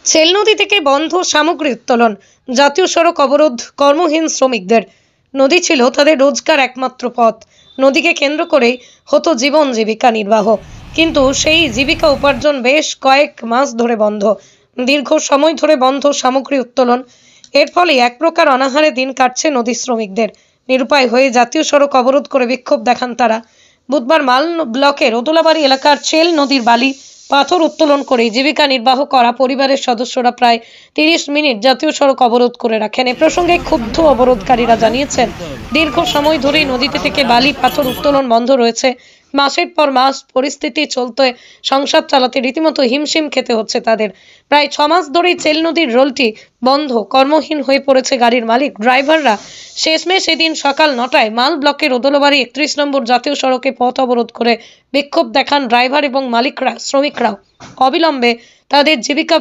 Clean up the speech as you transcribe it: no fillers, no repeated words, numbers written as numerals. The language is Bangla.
ছেল নদী থেকে বন্ধ সামগ্রী উত্তোলন, জাতীয় সড়ক অবরোধ কর্মহীন শ্রমিকদের। নদী ছিল তাদের রোজগার একমাত্র পথ। নদীকে কেন্দ্র করেই হতো জীবন জীবিকা নির্বাহ, কিন্তু সেই জীবিকা উপার্জন বেশ কয়েক মাস ধরে বন্ধ। দীর্ঘ সময় ধরে বন্ধ সামগ্রী উত্তোলন। এর ফলে এক প্রকার অনাহারে দিন কাটছে নদী শ্রমিকদের। নিরুপায় হয়ে জাতীয় সড়ক অবরোধ করে বিক্ষোভ দেখান তারা। বুধবার মাল ব্লকের রোদলাবাড়ি এলাকার ছেল নদীর বালি পাথর উত্তোলন করে জীবিকা নির্বাহ করা পরিবারের সদস্যরা প্রায় 30 মিনিট জাতীয় সড়ক অবরোধ করে রাখেন। এ প্রসঙ্গে ক্ষুব্ধ অবরোধকারীরা জানিয়েছেন, দীর্ঘ সময় ধরেই নদীতে থেকে বালি পাথর উত্তোলন বন্ধ রয়েছে। মাসের পর মাস পরিস্থিতি চলতে সংসার চালাতে রীতিমতো হিমশিম খেতে হচ্ছে তাদের। প্রায় 6 মাস ধরেই চেল নদীর রোলটি বন্ধ, কর্মহীন হয়ে পড়েছে গাড়ির মালিক ড্রাইভাররা। শেষমেশ এদিন সকাল 9টায় মাল ব্লকের রোদলাবাড়ি 31 নম্বর জাতীয় সড়কে পথ অবরোধ করে বিক্ষোভ দেখান ড্রাইভার এবং মালিকরা শ্রমিকরাও। অবিলম্বে তাদের জীবিকা